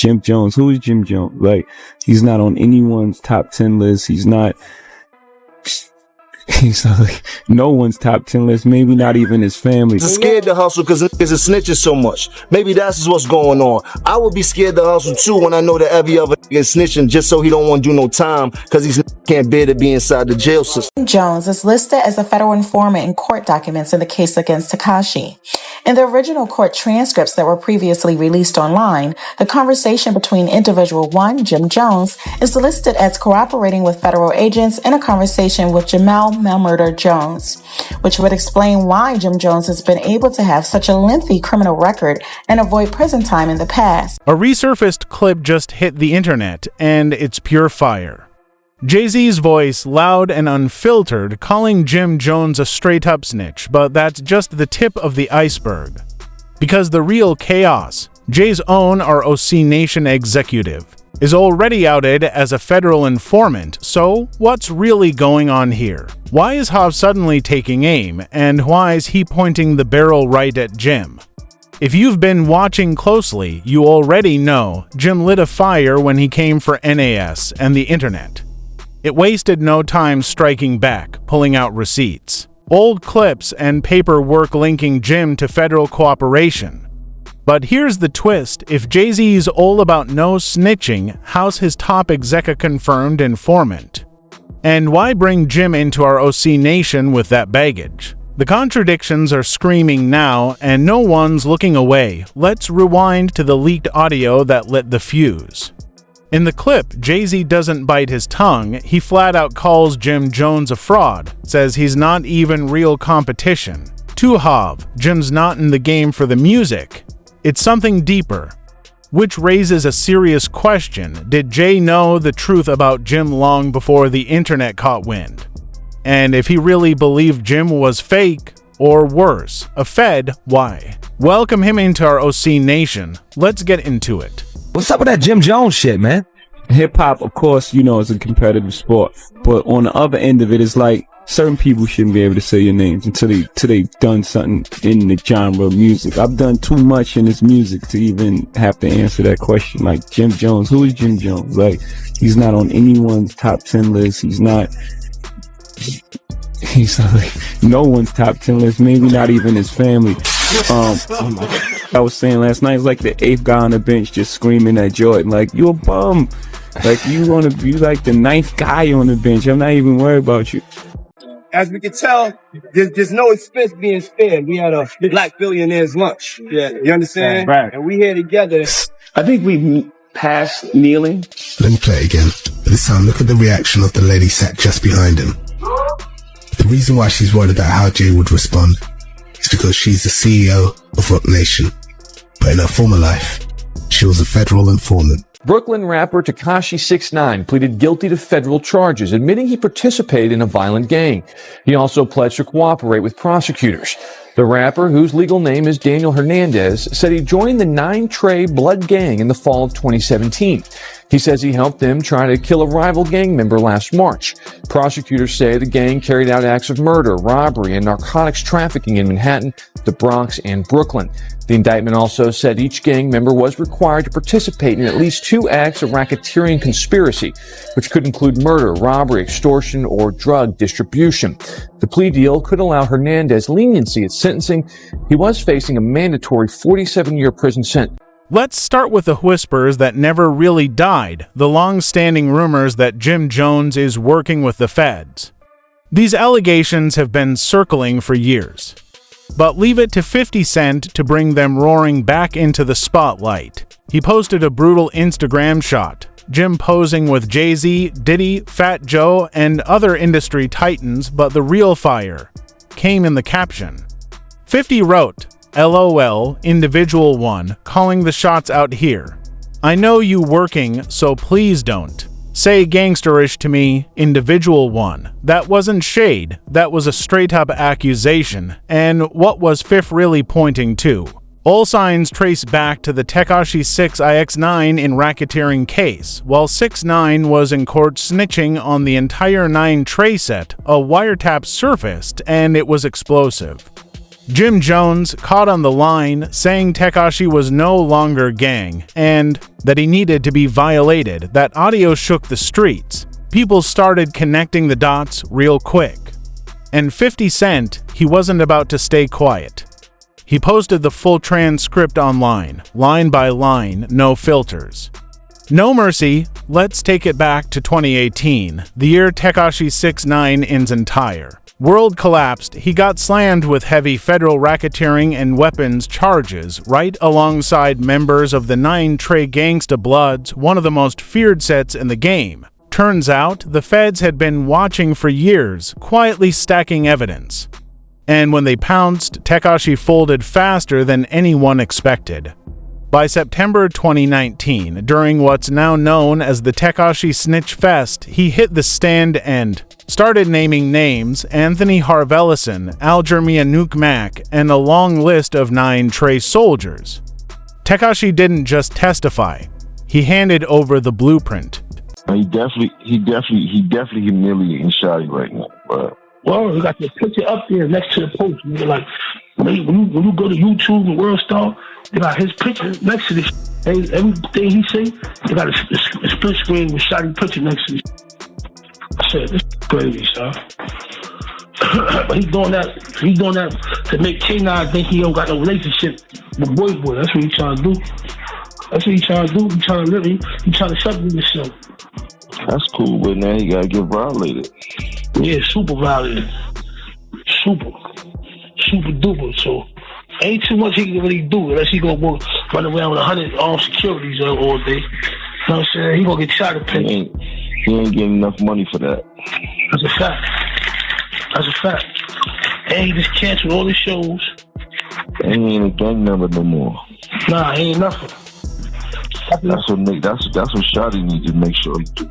Jim Jones. Who is Jim Jones? Like, he's not on anyone's top 10 list. He's not like no one's top 10 list, maybe not even his family. I'm scared to hustle because niggas is snitching so much. Maybe that's what's going on. I would be scared to hustle too when I know that every other nigga is snitching just so he don't want to do no time because he can't bear to be inside the jail system. Jones is listed as a federal informant in court documents in the case against Tekashi. In the original court transcripts that were previously released online, the conversation between individual 1, Jim Jones, is listed as cooperating with federal agents in a conversation with Jamel Murder Jones, which would explain why Jim Jones has been able to have such a lengthy criminal record and avoid prison time in the past. A resurfaced clip just hit the internet, and it's pure fire. Jay-Z's voice, loud and unfiltered, calling Jim Jones a straight-up snitch, but that's just the tip of the iceberg. Because the real chaos, Jay's own ROC Nation executive, is already outed as a federal informant, so what's really going on here? Why is Hobbs suddenly taking aim, and why is he pointing the barrel right at Jim? If you've been watching closely, you already know Jim lit a fire when he came for NAS and the internet. It wasted no time striking back, pulling out receipts, old clips, and paperwork linking Jim to federal cooperation. But here's the twist: if Jay-Z's all about no snitching, how's his top execa confirmed informant? And why bring Jim into our OC Nation with that baggage? The contradictions are screaming now, and no one's looking away. Let's rewind to the leaked audio that lit the fuse. In the clip, Jay-Z doesn't bite his tongue. He flat out calls Jim Jones a fraud, says he's not even real competition. To Hav, Jim's not in the game for the music. It's something deeper. Which raises a serious question. Did Jay know the truth about Jim long before the internet caught wind? And if he really believed Jim was fake, or worse, a Fed, why? Welcome him into our OC Nation. Let's get into it. What's up with that Jim Jones shit, man? Hip-hop, of course, you know, is a competitive sport. But on the other end of it, it's like certain people shouldn't be able to say your names until they've done something in the genre of music. I've done too much in this music to even have to answer that question. Like, Jim Jones, who is Jim Jones? Like, he's not on anyone's top 10 list. He's not like no one's top 10 list, maybe not even his family. I was saying last night, it's like the 8th guy on the bench just screaming at Jordan, like, you a bum. Like, you want to be like the 9th guy on the bench. I'm not even worried about you. As we can tell, there's no expense being spared. We had a Black Billionaires lunch. Yeah, you understand? Right. And we here together. I think we passed kneeling. Let me play it again. This time, look at the reaction of the lady sat just behind him. The reason why she's worried about how Jay would respond is because she's the CEO of Roc Nation. But in her former life, she was a federal informant. Brooklyn rapper Tekashi 6ix9ine pleaded guilty to federal charges, admitting he participated in a violent gang. He also pledged to cooperate with prosecutors. The rapper, whose legal name is Daniel Hernandez, said he joined the 9 Trey Blood Gang in the fall of 2017. He says he helped them try to kill a rival gang member last March. Prosecutors say the gang carried out acts of murder, robbery, and narcotics trafficking in Manhattan, the Bronx, and Brooklyn. The indictment also said each gang member was required to participate in at least 2 acts of racketeering conspiracy, which could include murder, robbery, extortion, or drug distribution. The plea deal could allow Hernandez leniency at sentencing. He was facing a mandatory 47-year prison sentence. Let's start with the whispers that never really died, the long-standing rumors that Jim Jones is working with the feds. These allegations have been circling for years. But leave it to 50 Cent to bring them roaring back into the spotlight. He posted a brutal Instagram shot, Jim posing with Jay-Z, Diddy, Fat Joe, and other industry titans, but the real fire came in the caption. 50 wrote, LOL, individual 1, calling the shots out here. I know you working, so please don't. Say gangsterish to me, individual 1. That wasn't shade, that was a straight-up accusation, and what was Fifth really pointing to? All signs trace back to the Tekashi 6ix9ine in racketeering case. While 6ix9ine was in court snitching on the entire 9 Trey set, a wiretap surfaced, and it was explosive. Jim Jones caught on the line saying Tekashi was no longer gang and that he needed to be violated. That audio shook the streets. People started connecting the dots real quick. And 50 Cent, he wasn't about to stay quiet. He posted the full transcript online, line by line, no filters. No mercy, let's take it back to 2018, the year Tekashi 6ix9ine ends entire. World collapsed, he got slammed with heavy federal racketeering and weapons charges right alongside members of the 9 Trey Gangsta Bloods, one of the most feared sets in the game. Turns out, the feds had been watching for years, quietly stacking evidence. And when they pounced, Tekashi folded faster than anyone expected. By September 2019, during what's now known as the Tekashi Snitch Fest, he hit the stand and started naming names: Anthony Harvellison, Algermia Nuke Mac, and a long list of 9 Trey soldiers. Tekashi didn't just testify, he handed over the blueprint. He definitely humiliating Shotty right now, bro. Well, you got the picture up there next to the post. You're like, when you go to YouTube and World Star, they got his picture next to this. Everything he say, they got a split screen with Shotty picture next to this. I said, this is crazy, son. But he's doing that to make K9 think he don't got no relationship with Boy. That's what he's trying to do. He's trying to live. He's trying to separate himself. That's cool, but now he gotta get violated. Yeah, super violated. Super duper. So ain't too much he can really do unless he gonna run around with 100 armed securities all day. You know what I'm saying? He gonna get shot at penny. He ain't getting enough money for that. That's a fact. And he just canceled all the shows. And he ain't a gang member no more. Nah, he ain't nothing. That's what Shotty needs to make sure he do.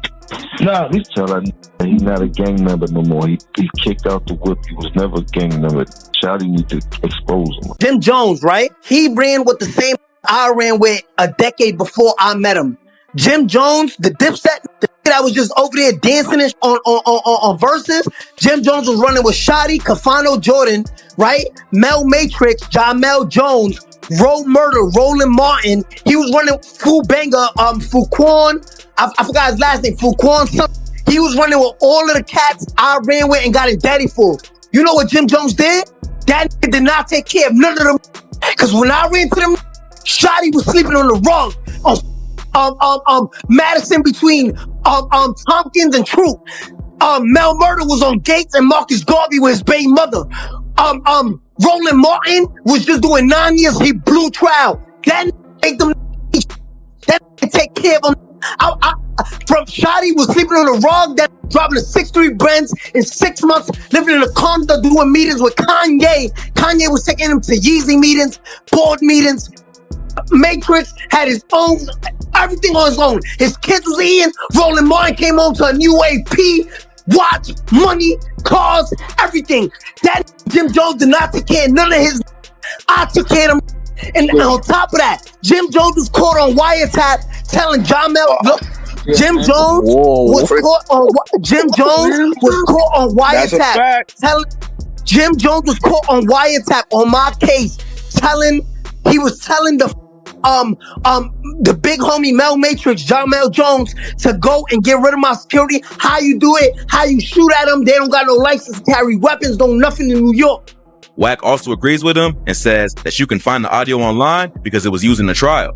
Nah, we tell that he's not a gang member no more. He kicked out the whip. He was never a gang member. Shotty need to expose him. Jim Jones, right? He ran with the same I ran with a decade before I met him. Jim Jones, the Dipset, the that was just over there dancing on verses. Jim Jones was running with Shotty, Cafano Jordan, right? Mel Matrix, Jamel Jones, Road Murder, Roland Martin. He was running Fu Banger, Fuquan. I forgot his last name, Fuquan something. He was running with all of the cats I ran with and got his daddy for. You know what Jim Jones did? That nigga did not take care of none of them. Cause when I ran to them, Shotty was sleeping on the rug on Madison between Tompkins and Troop. Mel Murder was on Gates and Marcus Garvey with his baby mother. Roland Martin was just doing 9 years. He blew trial. That make them. That take care of them. From Shotty was sleeping on the rug. That driving a 6'3" Benz in 6 months, living in a condo, doing meetings with Kanye. Kanye was taking him to Yeezy meetings, board meetings. Matrix had his own, everything on his own. His kids was eating. Roland Martin came home to a new AP, watch, money, cars, everything. That Jim Jones did not take care of none of his. I took care of him. And on top of that, Jim Jones was caught on wiretap telling Jamel, look, Jim Jones was caught on wiretap. Jim Jones was caught on wiretap on my case, he was telling the big homie Mel Matrix, Jamel Jones, to go and get rid of my security. How you do it? How you shoot at them? They don't got no license to carry weapons, don't nothing in New York. Wack also agrees with him and says that you can find the audio online because it was used in the trial.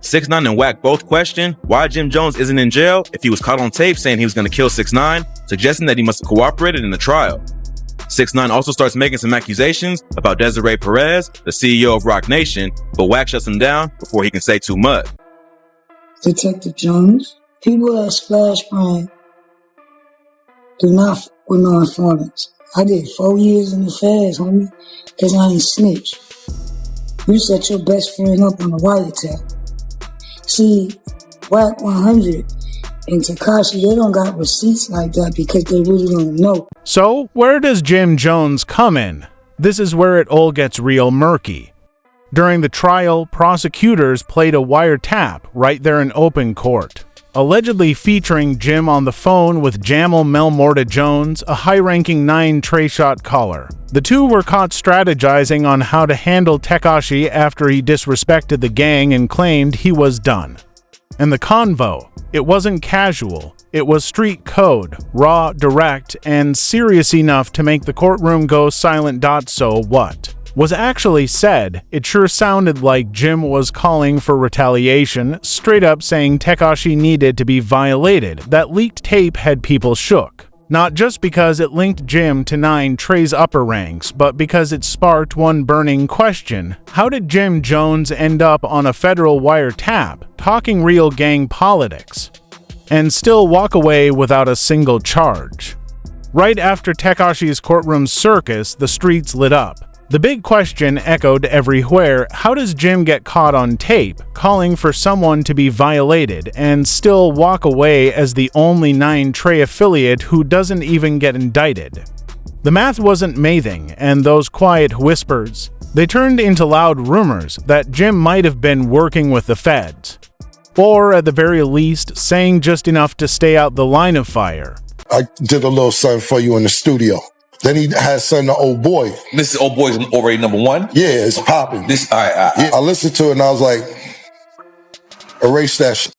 6ix9ine and Wack both question why Jim Jones isn't in jail if he was caught on tape saying he was going to kill 6ix9ine, suggesting that he must have cooperated in the trial. 6ix9ine also starts making some accusations about Desiree Perez, the CEO of Roc Nation, but Wack shuts him down before he can say too much. Detective Jones, people that splash brand do not f with no informants. I did 4 years in the feds, homie, because I ain't snitch. You set your best friend up on the wiretap. See, Wack 100 and Tekashi, they don't got receipts like that because they really don't know. So, where does Jim Jones come in? This is where it all gets real murky. During the trial, prosecutors played a wiretap right there in open court. allegedly featuring Jim on the phone with Jamal Melmorda Jones, a high-ranking 9 Trey shot caller. The two were caught strategizing on how to handle Tekashi after he disrespected the gang and claimed he was done. And the convo, it wasn't casual, it was street code, raw, direct, and serious enough to make the courtroom go silent. So what was actually said, it sure sounded like Jim was calling for retaliation, straight up saying Tekashi needed to be violated. That leaked tape had people shook. Not just because it linked Jim to 9 Trey's upper ranks, but because it sparked one burning question. How did Jim Jones end up on a federal wiretap, talking real gang politics, and still walk away without a single charge? Right after Tekashi's courtroom circus, the streets lit up. The big question echoed everywhere: how does Jim get caught on tape, calling for someone to be violated, and still walk away as the only 9 Trey affiliate who doesn't even get indicted? The math wasn't mathing, and those quiet whispers, they turned into loud rumors that Jim might have been working with the feds. Or, at the very least, saying just enough to stay out the line of fire. I did a little something for you in the studio. Then he had something to Old Boy. This is Old Boy's already #1? Yeah, it's popping. This, all right. Yeah, I listened to it and I was like, erase that shit.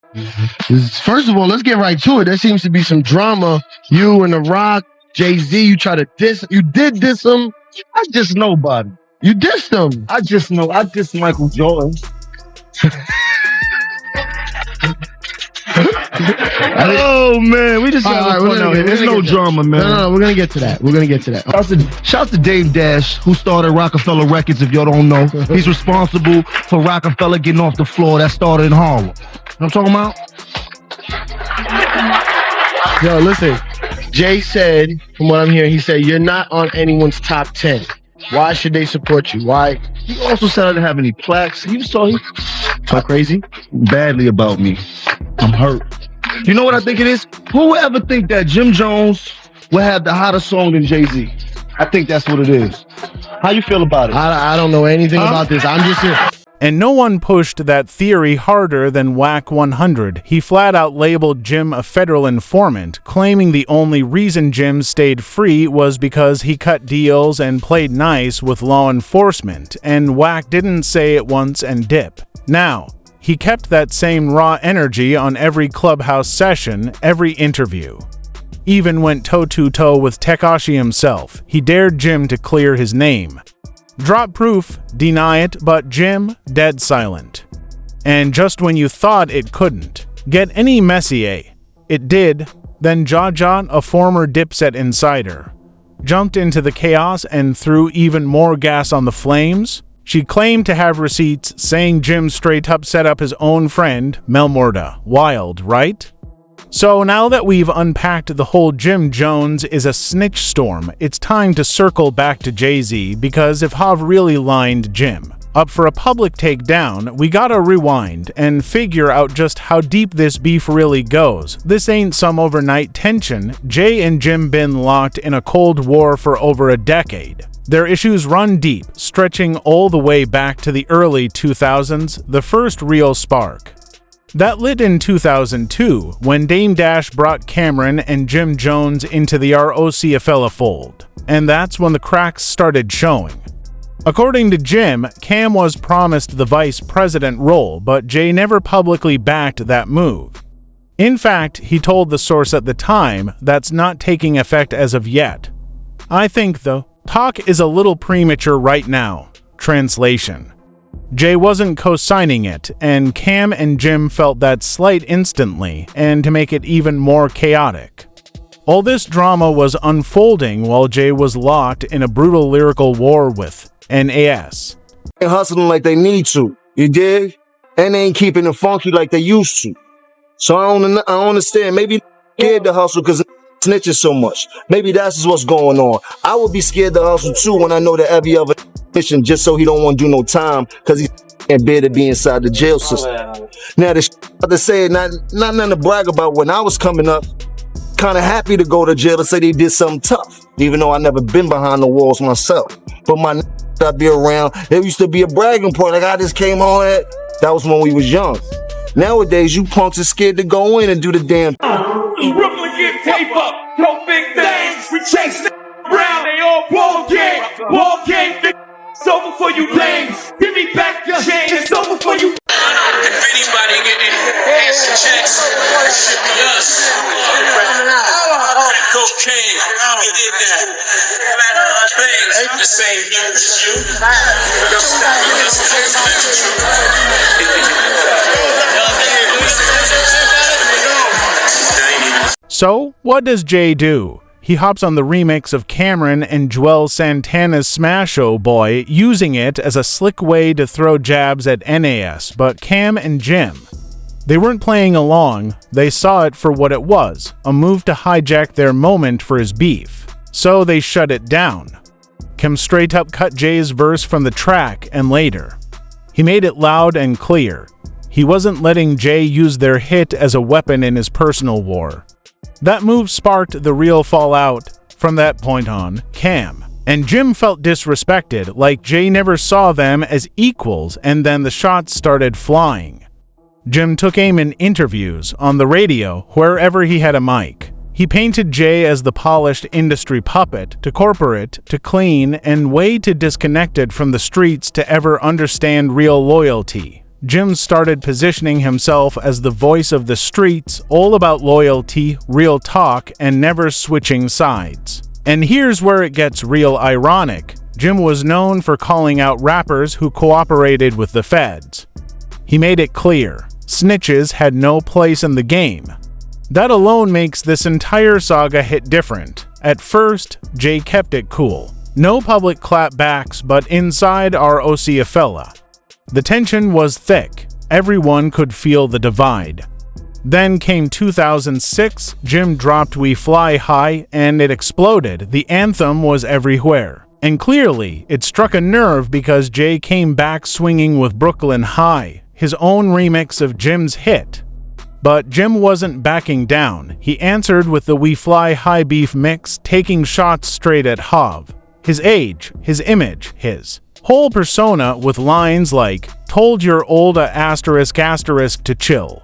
First of all, let's get right to it. There seems to be some drama. You and The Rock, Jay-Z, you try to diss. You did diss him. I diss nobody. You dissed him. I diss Michael Jordan. Oh man, we just got there's no drama, man. No, we're gonna get to that. Shout to Dame Dash, who started roc-a-fella Records. If y'all don't know, he's responsible for roc-a-fella getting off the floor. That started in Harlem. You know what I'm talking about? Yo, listen. Jay said, from what I'm hearing, he said you're not on anyone's top 10. Why should they support you? Why? He also said I didn't have any plaques. He talk crazy badly about me. I'm hurt. You know what I think it is? Who would ever think that Jim Jones would have the hotter song than Jay-Z? I think that's what it is. How you feel about it? I don't know anything about this. I'm just here. And no one pushed that theory harder than Whack 100. He flat out labeled Jim a federal informant, claiming the only reason Jim stayed free was because he cut deals and played nice with law enforcement, and Whack didn't say it once and dip. Now, he kept that same raw energy on every clubhouse session, every interview. Even went toe-to-toe with Tekashi himself. He dared Jim to clear his name. Drop proof, deny it, but Jim, dead silent. And just when you thought it couldn't get any messier, it did. Then Jaja, a former Dipset insider, jumped into the chaos and threw even more gas on the flames. She claimed to have receipts saying Jim straight up set up his own friend, Melmorda. Wild, right? So now that we've unpacked the whole Jim Jones is a snitch storm, it's time to circle back to Jay-Z, because if Hav really lined Jim up for a public takedown, we gotta rewind and figure out just how deep this beef really goes. This ain't some overnight tension. Jay and Jim been locked in a Cold War for over a decade. Their issues run deep, stretching all the way back to the early 2000s, the first real spark. That lit in 2002, when Dame Dash brought Cameron and Jim Jones into the roc-a-fella fold. And that's when the cracks started showing. According to Jim, Cam was promised the vice president role, but Jay never publicly backed that move. In fact, he told the source at the time that's not taking effect as of yet. I think, though, talk is a little premature right now. Translation. Jay wasn't co-signing it, and Cam and Jim felt that slight instantly, and to make it even more chaotic. All this drama was unfolding while Jay was locked in a brutal lyrical war with NAS. They're hustling like they need to, you dig? And they ain't keeping it funky like they used to. So I don't understand. Maybe scared to hustle because snitches so much. Maybe that's just what's going on. I would be scared to hustle too when I know that every other mission just so he don't want to do no time because he can't bear to be inside the jail system. Now the to say not nothing to brag about. When I was coming up, kind of happy to go to jail to say they did something tough, even though I never been behind the walls myself. But my I be around, there used to be a bragging point. Like I just came home at, that was when we was young. Nowadays, you punks are scared to go in and do the damn. Brooklyn get tape up, no big things. We chase around, they all ball game. It's over for you lames. Give me back your chain, it's over for you. If anybody getting ass checks, it should be us. Cocaine, we did that. Ain't the same here as you. So, what does Jay do? He hops on the remix of Cameron and Joel Santana's Smash Oh Boy, using it as a slick way to throw jabs at NAS, but Cam and Jim, they weren't playing along, they saw it for what it was, a move to hijack their moment for his beef. So they shut it down. Cam straight up cut Jay's verse from the track and later. He made it loud and clear. He wasn't letting Jay use their hit as a weapon in his personal war. That move sparked the real fallout. From that point on, Cam and Jim felt disrespected, like Jay never saw them as equals, and then the shots started flying. Jim took aim in interviews, on the radio, wherever he had a mic. He painted Jay as the polished industry puppet, to corporate, to clean, and way too disconnected from the streets to ever understand real loyalty. Jim started positioning himself as the voice of the streets, all about loyalty, real talk, and never switching sides. And here's where it gets real ironic. Jim was known for calling out rappers who cooperated with the feds. He made it clear, snitches had no place in the game. That alone makes this entire saga hit different. At first, Jay kept it cool. No public clapbacks, but inside our roc-a-fella. The tension was thick. Everyone could feel the divide. Then came 2006, Jim dropped We Fly High, and it exploded. The anthem was everywhere. And clearly, it struck a nerve because Jay came back swinging with Brooklyn High, his own remix of Jim's hit. But Jim wasn't backing down. He answered with the We Fly High beef mix, taking shots straight at Hav. His age, his image, his whole persona, with lines like, "Told your old asterisk to chill.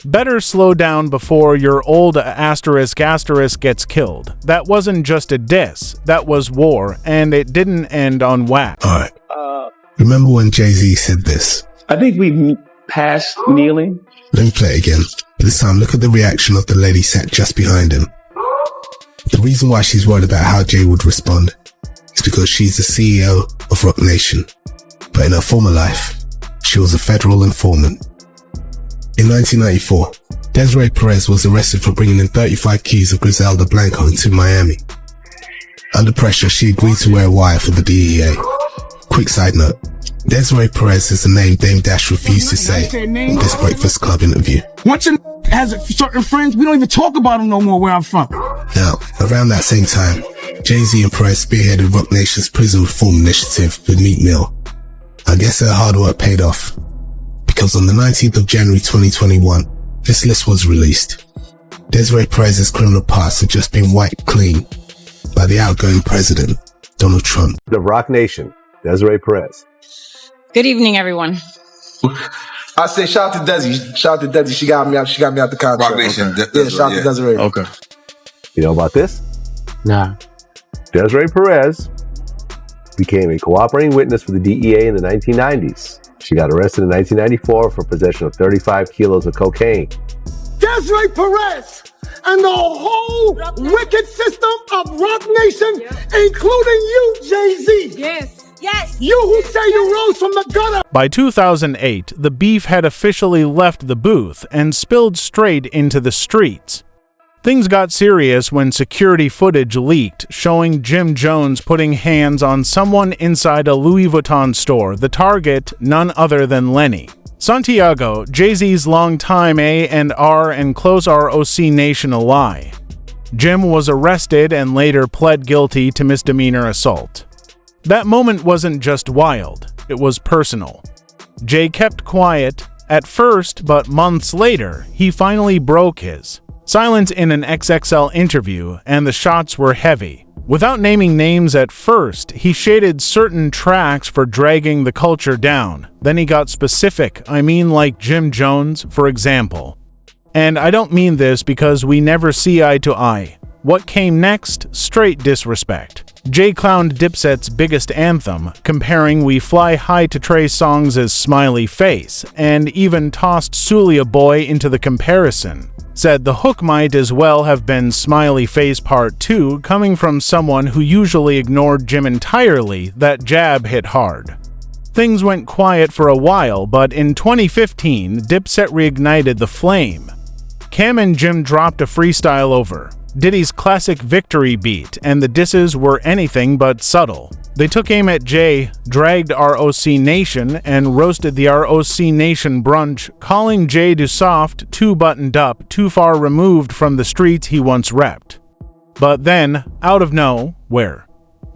Better slow down before your old asterisk gets killed." That wasn't just a diss, that was war, and it didn't end on whack. Alright. Remember when Jay-Z said this? I think we passed kneeling. Let me play it again. This time, look at the reaction of the lady sat just behind him. The reason why she's worried about how Jay would respond is because she's the CEO of Roc Nation. But in her former life, she was a federal informant. In 1994, Desiree Perez was arrested for bringing in 35 keys of Griselda Blanco into Miami. Under pressure, she agreed to wear a wire for the DEA. Quick side note, Desiree Perez is the name Dame Dash refused to say in this Breakfast Club interview. Once a has certain friends, we don't even talk about them no more where I'm from. Now, around that same time, Jay-Z and Perez spearheaded Roc Nation's prison reform initiative with Meat Mill. I guess their hard work paid off, because on the 19th of January 2021, this list was released. Desiree Perez's criminal past had just been wiped clean by the outgoing president, Donald Trump. The Roc Nation, Desiree Perez. Good evening, everyone. I say shout out to Desi. Shout out to Desi. She got me out the contract. Roc Nation. Okay. Yeah, shout out to Desiree. Okay. You know about this? Nah. Desiree Perez became a cooperating witness for the DEA in the 1990s. She got arrested in 1994 for possession of 35 kilos of cocaine. Desiree Perez and the whole wicked system of Roc Nation, including you, Jay-Z. Yes. You who say you rose from the gutter. By 2008, the beef had officially left the booth and spilled straight into the streets. Things got serious when security footage leaked showing Jim Jones putting hands on someone inside a Louis Vuitton store, the target none other than Lenny. Santiago, Jay-Z's longtime A&R and close ROC Nation ally. Jim was arrested and later pled guilty to misdemeanor assault. That moment wasn't just wild, it was personal. Jay kept quiet at first, but months later, he finally broke his silence in an XXL interview, and the shots were heavy. Without naming names at first, he shaded certain tracks for dragging the culture down. Then he got specific, I mean like Jim Jones, for example. And I don't mean this because we never see eye to eye. What came next? Straight disrespect. Jay clowned Dipset's biggest anthem, comparing We Fly High to Trey Songz' Smiley Face, and even tossed Soulja Boy into the comparison. Said the hook might as well have been Smiley Face Part 2, coming from someone who usually ignored Jim entirely. That jab hit hard. Things went quiet for a while, but in 2015, Dipset reignited the flame. Cam and Jim dropped a freestyle over Diddy's classic Victory beat, and the disses were anything but subtle. They took aim at Jay, dragged ROC Nation, and roasted the ROC Nation brunch, calling Jay too soft, too buttoned up, too far removed from the streets he once repped. But then, out of nowhere,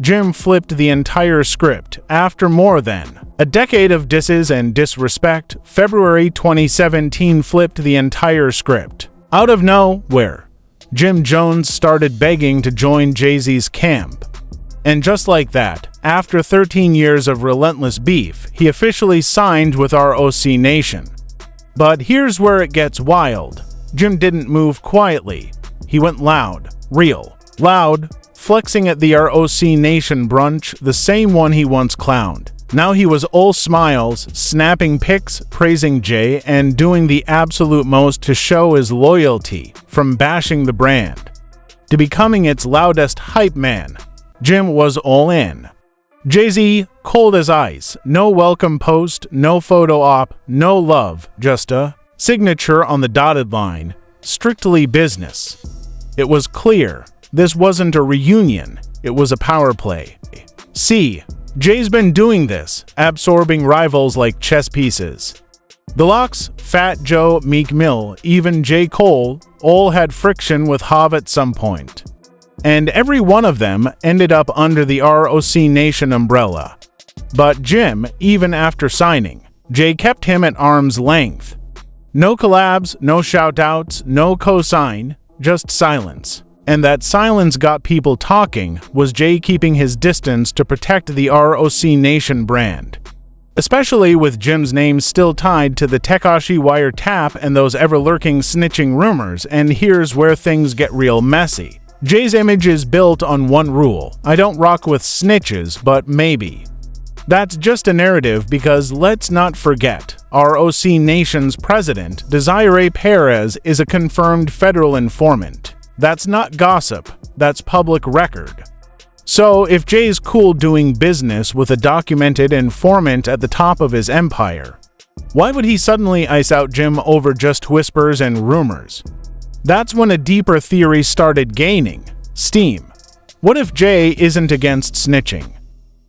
Jim flipped the entire script. After more than a decade of disses and disrespect, February 2017 flipped the entire script. Out of nowhere, Jim Jones started begging to join Jay-Z's camp. And just like that, after 13 years of relentless beef, he officially signed with ROC Nation. But here's where it gets wild. Jim didn't move quietly. He went loud, real loud, flexing at the ROC Nation brunch, the same one he once clowned. Now he was all smiles, snapping pics, praising Jay, and doing the absolute most to show his loyalty, from bashing the brand to becoming its loudest hype man. Jim was all in. Jay-Z, cold as ice, no welcome post, no photo op, no love, just a signature on the dotted line, strictly business. It was clear, this wasn't a reunion, it was a power play. See, Jay's been doing this, absorbing rivals like chess pieces. The Lox, Fat Joe, Meek Mill, even J. Cole, all had friction with Hav at some point. And every one of them ended up under the ROC Nation umbrella. But Jim, even after signing, Jay kept him at arm's length. No collabs, no shout-outs, no co-sign, just silence. And that silence got people talking. Was Jay keeping his distance to protect the ROC Nation brand? Especially with Jim's name still tied to the Tekashi wiretap and those ever-lurking snitching rumors, and here's where things get real messy. Jay's image is built on one rule: I don't rock with snitches, but maybe. That's just a narrative because let's not forget, ROC Nation's president, Desiree Perez, is a confirmed federal informant. That's not gossip, that's public record. So if Jay's cool doing business with a documented informant at the top of his empire, why would he suddenly ice out Jim over just whispers and rumors? That's when a deeper theory started gaining steam. What if Jay isn't against snitching?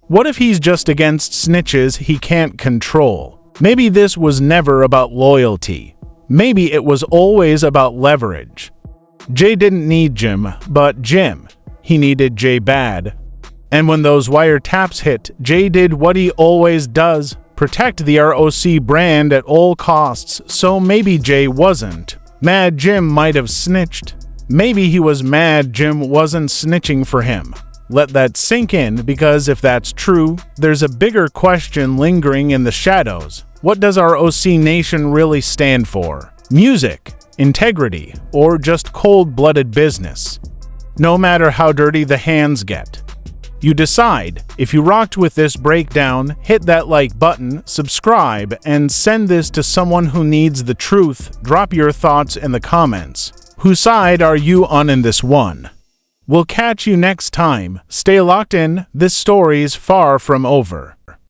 What if he's just against snitches he can't control? Maybe this was never about loyalty. Maybe it was always about leverage. Jay didn't need Jim, but Jim, he needed Jay bad. And when those wiretaps hit, Jay did what he always does, protect the ROC brand at all costs. So maybe Jay wasn't mad Jim might have snitched. Maybe he was mad Jim wasn't snitching for him. Let that sink in, because if that's true, there's a bigger question lingering in the shadows. What does ROC Nation really stand for? Music, integrity, or just cold-blooded business? No matter how dirty the hands get. You decide. If you rocked with this breakdown, hit that like button, subscribe, and send this to someone who needs the truth. Drop your thoughts in the comments. Whose side are you on in this one? We'll catch you next time. Stay locked in. This story's far from over.